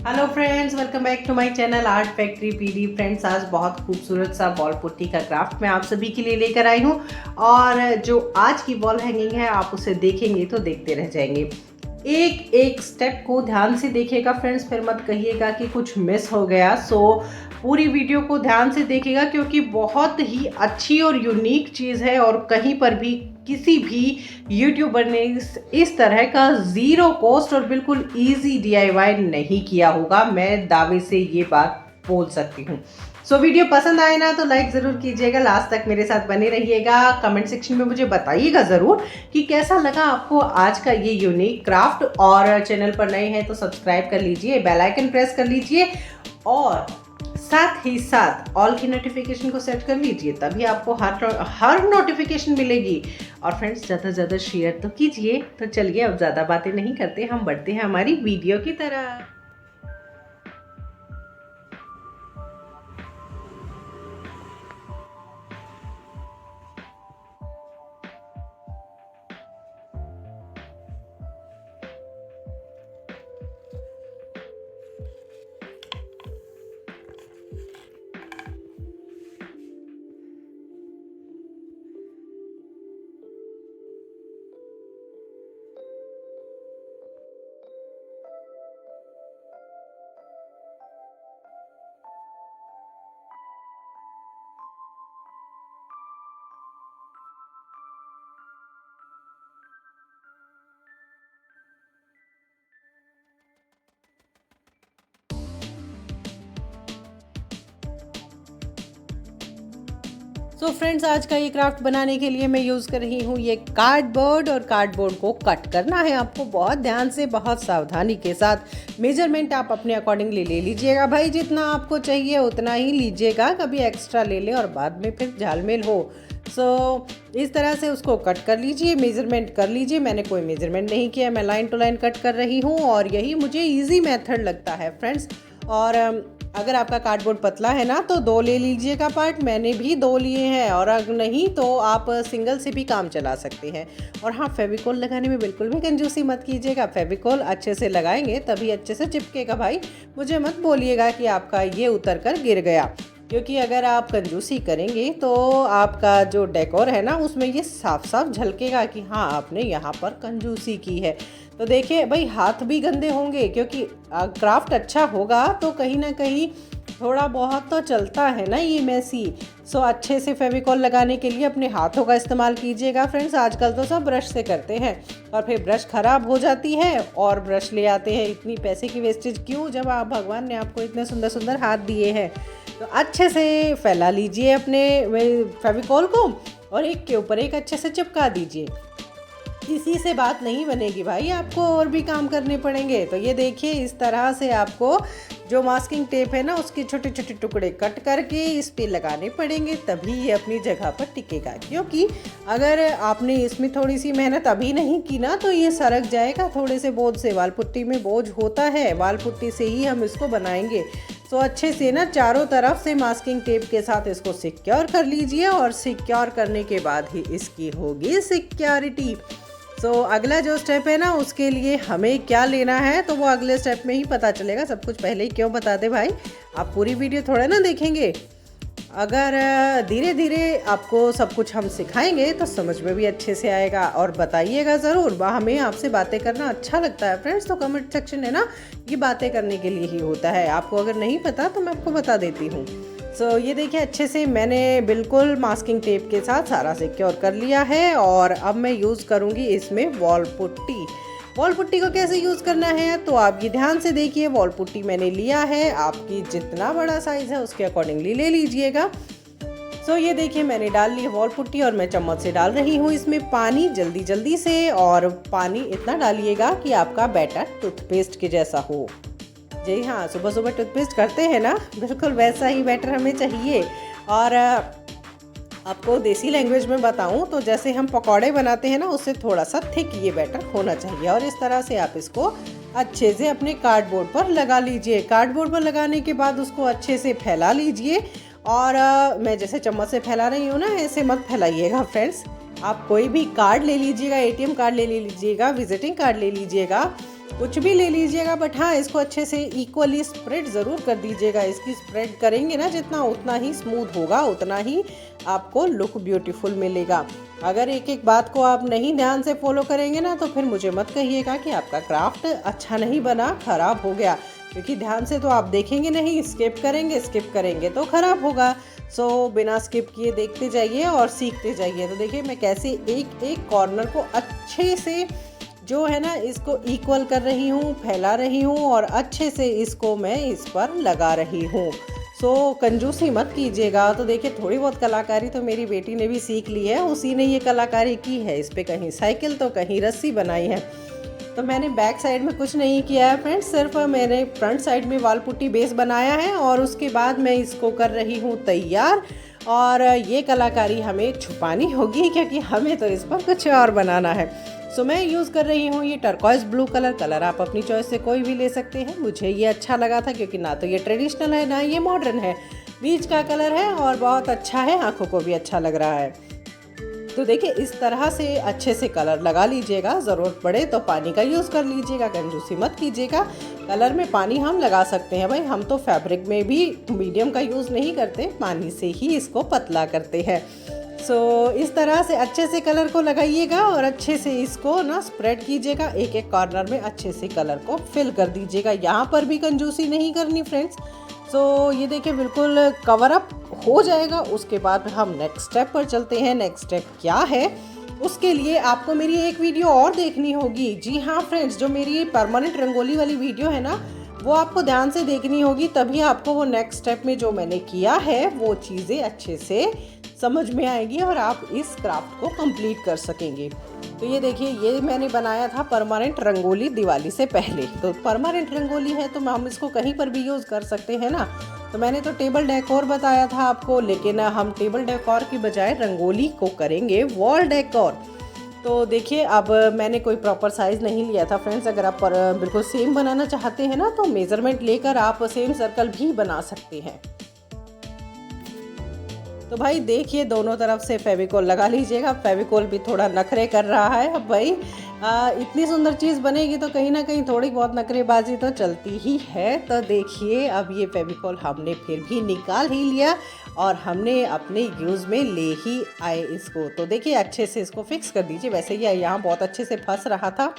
Hello friends, welcome back to my channel art factory PD. Friends, आज बहुत खूबसूरत सा वॉल पुट्टी का क्राफ्ट मैं आप सभी के लिए लेकर आई हूँ। और जो आज की वॉल हैंगिंग है, आप उसे देखेंगे तो देखते रह जाएंगे। एक एक स्टेप को ध्यान से देखिएगा फ्रेंड्स, फिर मत कहिएगा कि कुछ मिस हो गया। पूरी वीडियो को ध्यान से देखिएगा क्योंकि बहुत ही अच्छी और यूनिक चीज़ है और कहीं पर भी किसी भी यूट्यूबर ने इस तरह का ज़ीरो कॉस्ट और बिल्कुल इजी डीआईवाई नहीं किया होगा। मैं दावे से ये बात बोल सकती हूँ। वीडियो पसंद आए ना तो लाइक ज़रूर कीजिएगा, लास्ट तक मेरे साथ बने रहिएगा। कमेंट सेक्शन में मुझे बताइएगा ज़रूर कि कैसा लगा आपको आज का ये यूनिक क्राफ्ट। और चैनल पर नए हैं तो सब्सक्राइब कर लीजिए, बेल आइकन प्रेस कर लीजिए और साथ ही साथ ऑल की नोटिफिकेशन को सेट कर लीजिए, तभी आपको हर नोटिफिकेशन मिलेगी। और फ्रेंड्स, ज़्यादा से ज़्यादा शेयर तो कीजिए। तो चलिए, अब ज़्यादा बातें नहीं करते, हम बढ़ते हैं हमारी वीडियो की तरफ। फ्रेंड्स, आज का ये क्राफ्ट बनाने के लिए मैं यूज़ कर रही हूँ ये कार्डबोर्ड। और कार्डबोर्ड को कट करना है आपको बहुत ध्यान से, बहुत सावधानी के साथ। मेजरमेंट आप अपने अकॉर्डिंगली ले लीजिएगा भाई, जितना आपको चाहिए उतना ही लीजिएगा, कभी एक्स्ट्रा ले लें और बाद में फिर झालमेल हो। इस तरह से उसको कट कर लीजिए, मेजरमेंट कर लीजिए। मैंने कोई मेजरमेंट नहीं किया, मैं लाइन टू लाइन कट कर रही हूँ और यही मुझे ईजी मेथड लगता है फ्रेंड्स। और अगर आपका कार्डबोर्ड पतला है ना तो 2 ले लीजिएगा पार्ट, मैंने भी 2 लिए हैं। और अगर नहीं तो आप सिंगल से भी काम चला सकते हैं। और हाँ, फेविकोल लगाने में बिल्कुल भी कंजूसी मत कीजिएगा। फेविकोल अच्छे से लगाएंगे तभी अच्छे से चिपकेगा भाई। मुझे मत बोलिएगा कि आपका ये उतर कर गिर गया, क्योंकि अगर आप कंजूसी करेंगे तो आपका जो डेकोर है ना उसमें ये साफ साफ झलकेगा कि हाँ, आपने यहाँ पर कंजूसी की है। तो देखिए भाई, हाथ भी गंदे होंगे क्योंकि क्राफ्ट अच्छा होगा तो कहीं ना कहीं थोड़ा बहुत तो चलता है ना ये मैसी। अच्छे से फेविकॉल लगाने के लिए अपने हाथों का इस्तेमाल कीजिएगा फ्रेंड्स। आजकल तो सब ब्रश से करते हैं और फिर ब्रश ख़राब हो जाती है और ब्रश ले आते हैं। इतनी पैसे की वेस्टेज क्यों, जब आप भगवान ने आपको इतने सुंदर सुंदर हाथ दिए हैं। तो अच्छे से फैला लीजिए अपने फेविकॉल को और एक के ऊपर एक अच्छे से चिपका दीजिए। इसी से बात नहीं बनेगी भाई, आपको और भी काम करने पड़ेंगे। तो ये देखिए, इस तरह से आपको जो मास्किंग टेप है ना उसके छोटे छोटे टुकड़े कट करके इस पे लगाने पड़ेंगे, तभी ये अपनी जगह पर टिकेगा। क्योंकि अगर आपने इसमें थोड़ी सी मेहनत अभी नहीं की ना तो ये सरक जाएगा थोड़े से बोझ से। वाल पुट्टी में बोझ होता है, वाल पुट्टी से ही हम इसको बनाएंगे। अच्छे से ना चारों तरफ से मास्किंग टेप के साथ इसको सिक्योर कर लीजिए और सिक्योर करने के बाद ही इसकी होगी सिक्योरिटी। अगला जो स्टेप है ना उसके लिए हमें क्या लेना है तो वो अगले स्टेप में ही पता चलेगा। सब कुछ पहले ही क्यों बता दे भाई, आप पूरी वीडियो थोड़ा ना देखेंगे। अगर धीरे धीरे आपको सब कुछ हम सिखाएंगे तो समझ में भी अच्छे से आएगा। और बताइएगा ज़रूर, हमें आपसे बातें करना अच्छा लगता है फ्रेंड्स। तो कमेंट सेक्शन है ना, ये बातें करने के लिए ही होता है। आपको अगर नहीं पता तो मैं आपको बता देती हूँ। ये देखिए, अच्छे से मैंने बिल्कुल मास्किंग टेप के साथ सारा सिक्योर कर लिया है। और अब मैं यूज़ करूँगी इसमें वॉल पुट्टी। वॉल पुट्टी को कैसे यूज़ करना है तो आप ये ध्यान से देखिए। वॉल पुट्टी मैंने लिया है, आपकी जितना बड़ा साइज़ है उसके अकॉर्डिंगली ले लीजिएगा। ये देखिए, मैंने डाल ली वॉल पुट्टी और मैं चम्मच से डाल रही हूँ इसमें पानी जल्दी जल्दी से। और पानी इतना डालिएगा कि आपका बैटर टूथपेस्ट के जैसा हो। जी हाँ, सुबह सुबह टूथपेस्ट करते हैं ना, बिल्कुल वैसा ही बैटर हमें चाहिए। और आपको देसी लैंग्वेज में बताऊं तो जैसे हम पकौड़े बनाते हैं ना, उससे थोड़ा सा थिक ये बैटर होना चाहिए। और इस तरह से आप इसको अच्छे से अपने कार्डबोर्ड पर लगा लीजिए। कार्डबोर्ड पर लगाने के बाद उसको अच्छे से फैला लीजिए। और मैं जैसे चम्मच से फैला रही हूँ ना, ऐसे मत फैलाइएगा फ्रेंड्स। आप कोई भी कार्ड ले लीजिएगा, एटीएम कार्ड ले लीजिएगा, विजिटिंग कार्ड ले लीजिएगा कुछ भी ले लीजिएगा, बट हाँ इसको अच्छे से इक्वली स्प्रेड ज़रूर कर दीजिएगा। इसकी स्प्रेड करेंगे ना जितना, उतना ही स्मूथ होगा, उतना ही आपको लुक ब्यूटीफुल मिलेगा। अगर एक एक बात को आप नहीं ध्यान से फॉलो करेंगे ना, तो फिर मुझे मत कहिएगा कि आपका क्राफ्ट अच्छा नहीं बना, ख़राब हो गया, क्योंकि ध्यान से तो आप देखेंगे नहीं, स्किप करेंगे तो ख़राब होगा। सो बिना स्किप किए देखते जाइए और सीखते जाइए। तो देखिए मैं कैसे एक एक कॉर्नर को अच्छे से जो है ना इसको इक्वल कर रही हूँ, फैला रही हूँ और अच्छे से इसको मैं इस पर लगा रही हूँ। सो कंजूसी मत कीजिएगा। तो देखिए थोड़ी बहुत कलाकारी तो मेरी बेटी ने भी सीख ली है, उसी ने ये कलाकारी की है। इस पे कहीं साइकिल तो कहीं रस्सी बनाई है। तो मैंने बैक साइड में कुछ नहीं किया है फ्रेंड्स, सिर्फ मैंने फ्रंट साइड में वाल पुट्टी बेस बनाया है और उसके बाद मैं इसको कर रही हूँ तैयार। और ये कलाकारी हमें छुपानी होगी, क्योंकि हमें तो इस पर कुछ और बनाना है। सो मैं यूज़ कर रही हूँ ये टर्कॉइज ब्लू कलर आप अपनी चॉइस से कोई भी ले सकते हैं। मुझे ये अच्छा लगा था, क्योंकि ना तो ये ट्रेडिशनल है ना ये मॉडर्न है, बीच का कलर है और बहुत अच्छा है, आंखों को भी अच्छा लग रहा है। तो देखिए इस तरह से अच्छे से कलर लगा लीजिएगा। ज़रूरत पड़े तो पानी का यूज़ कर लीजिएगा, कंजूसी मत कीजिएगा। कलर में पानी हम लगा सकते हैं भाई, हम तो फैब्रिक में भी मीडियम का यूज़ नहीं करते, पानी से ही इसको पतला करते हैं। सो इस तरह से अच्छे से कलर को लगाइएगा और अच्छे से इसको ना स्प्रेड कीजिएगा। एक एक कॉर्नर में अच्छे से कलर को फिल कर दीजिएगा। यहाँ पर भी कंजूसी नहीं करनी फ्रेंड्स। सो ये देखिए बिल्कुल कवर अप हो जाएगा। उसके बाद हम नेक्स्ट स्टेप पर चलते हैं। नेक्स्ट स्टेप क्या है, उसके लिए आपको मेरी एक वीडियो और देखनी होगी। जी हाँ फ्रेंड्स, जो मेरी परमानेंट रंगोली वाली वीडियो है ना, वो आपको ध्यान से देखनी होगी, तभी आपको वो नेक्स्ट स्टेप में जो मैंने किया है वो चीज़ें अच्छे से समझ में आएगी और आप इस क्राफ्ट को कंप्लीट कर सकेंगे। तो ये देखिए ये मैंने बनाया था परमानेंट रंगोली दिवाली से पहले। तो परमानेंट रंगोली है तो हम इसको कहीं पर भी यूज़ कर सकते हैं ना। तो मैंने तो टेबल डेकोर बताया था आपको, लेकिन हम टेबल डेकोर की बजाय रंगोली को करेंगे वॉल डेकोर। तो देखिए अब मैंने कोई प्रॉपर साइज़ नहीं लिया था फ्रेंड्स। अगर आप बिल्कुल सेम बनाना चाहते हैं ना, तो मेज़रमेंट लेकर आप सेम सर्कल भी बना सकते हैं। तो भाई देखिए दोनों तरफ से फेविकोल लगा लीजिएगा। फेविकोल भी थोड़ा नखरे कर रहा है। अब भाई इतनी सुंदर चीज़ बनेगी तो कहीं ना कहीं थोड़ी बहुत नखरेबाजी तो चलती ही है। तो देखिए अब ये फेविकोल हमने फिर भी निकाल ही लिया और हमने अपने यूज़ में ले ही आए इसको। तो देखिए अच्छे से इसको फिक्स कर दीजिए। वैसे ये यहाँ बहुत अच्छे से फंस रहा था,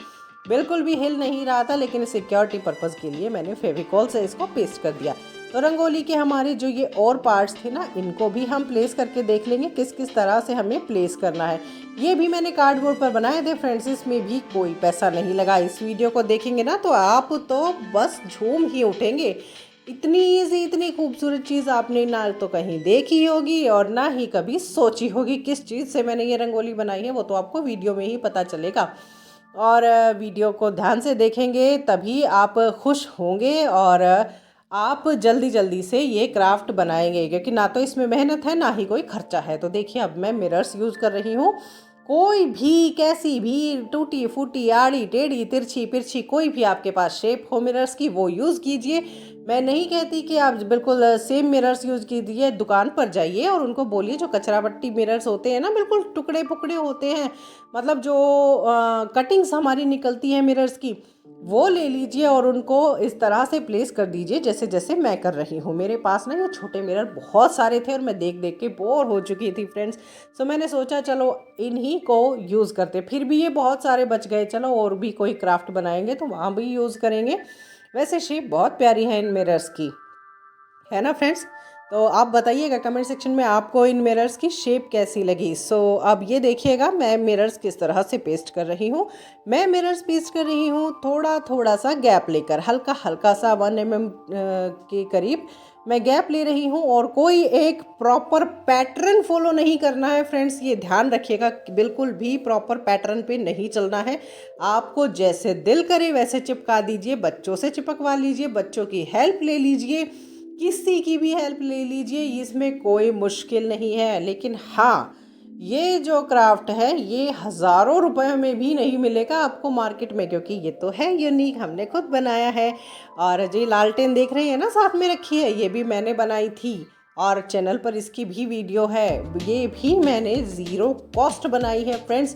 बिल्कुल भी हिल नहीं रहा था, लेकिन सिक्योरिटी पर्पज़ के लिए मैंने फेविकोल से इसको पेस्ट कर दिया। तो रंगोली के हमारे जो ये और पार्ट्स थे ना, इनको भी हम प्लेस करके देख लेंगे किस किस तरह से हमें प्लेस करना है। ये भी मैंने कार्डबोर्ड पर बनाए थे फ्रेंड्स, इसमें भी कोई पैसा नहीं लगा। इस वीडियो को देखेंगे ना तो आप तो बस झूम ही उठेंगे। इतनी ईजी, इतनी खूबसूरत चीज़ आपने ना तो कहीं देखी होगी और ना ही कभी सोची होगी। किस चीज़ से मैंने ये रंगोली बनाई है वो तो आपको वीडियो में ही पता चलेगा। और वीडियो को ध्यान से देखेंगे तभी आप खुश होंगे और आप जल्दी जल्दी से ये क्राफ्ट बनाएंगे, क्योंकि ना तो इसमें मेहनत है ना ही कोई खर्चा है। तो देखिए अब मैं मिरर्स यूज़ कर रही हूँ। कोई भी कैसी भी टूटी फूटी आड़ी टेढ़ी तिरछी पिरछी कोई भी आपके पास शेप हो मिरर्स की, वो यूज़ कीजिए। मैं नहीं कहती कि आप बिल्कुल सेम मिरर्स यूज़ कीजिए। दुकान पर जाइए और उनको बोलिए, जो कचरा पट्टी मिरर्स होते हैं ना, बिल्कुल टुकड़े पुकड़े होते हैं, मतलब जो कटिंग्स हमारी निकलती है मिरर्स की, वो ले लीजिए और उनको इस तरह से प्लेस कर दीजिए जैसे जैसे मैं कर रही हूँ। मेरे पास ना ये छोटे मिरर बहुत सारे थे और मैं देख देख के बोर हो चुकी थी फ्रेंड्स। सो मैंने सोचा चलो इन्हीं को यूज़ करते। फिर भी ये बहुत सारे बच गए, चलो और भी कोई क्राफ्ट बनाएंगे तो वहाँ भी यूज़ करेंगे। वैसे शेप बहुत प्यारी है इन मिरर्स की, है ना फ्रेंड्स। तो आप बताइएगा कमेंट सेक्शन में आपको इन मिरर्स की शेप कैसी लगी। सो अब ये देखिएगा मैं मिरर्स किस तरह से पेस्ट कर रही हूँ। मैं मिरर्स पेस्ट कर रही हूँ थोड़ा थोड़ा सा गैप लेकर, हल्का हल्का सा 1 mm के करीब मैं गैप ले रही हूँ। और कोई एक प्रॉपर पैटर्न फॉलो नहीं करना है फ्रेंड्स, ये ध्यान रखिएगा। बिल्कुल भी प्रॉपर पैटर्न पे नहीं चलना है। आपको जैसे दिल करे वैसे चिपका दीजिए। बच्चों से चिपकवा लीजिए, बच्चों की हेल्प ले लीजिए, किसी की भी हेल्प ले लीजिए, इसमें कोई मुश्किल नहीं है। लेकिन हाँ, ये जो क्राफ्ट है ये हज़ारों रुपए में भी नहीं मिलेगा आपको मार्केट में, क्योंकि ये तो है यूनिक, हमने खुद बनाया है। और जो लालटेन देख रहे हैं ना साथ में रखी है, ये भी मैंने बनाई थी और चैनल पर इसकी भी वीडियो है। ये भी मैंने ज़ीरो कॉस्ट बनाई है फ्रेंड्स।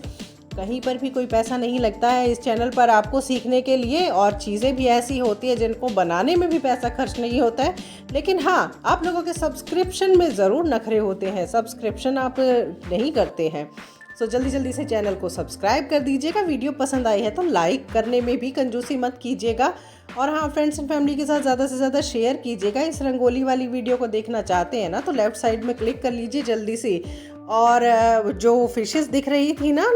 कहीं पर भी कोई पैसा नहीं लगता है इस चैनल पर आपको सीखने के लिए, और चीज़ें भी ऐसी होती है जिनको बनाने में भी पैसा खर्च नहीं होता है। लेकिन हाँ, आप लोगों के सब्सक्रिप्शन में ज़रूर नखरे होते हैं, सब्सक्रिप्शन आप नहीं करते हैं। सो जल्दी जल्दी से चैनल को सब्सक्राइब कर दीजिएगा। वीडियो पसंद आई है तो लाइक करने में भी कंजूसी मत कीजिएगा, और हाँ, फ्रेंड्स एंड फैमिली के साथ ज़्यादा से ज़्यादा शेयर कीजिएगा। इस रंगोली वाली वीडियो को देखना चाहते हैं ना तो लेफ़्ट साइड में क्लिक कर लीजिए जल्दी से। और जो फिशेस दिख रही थी ना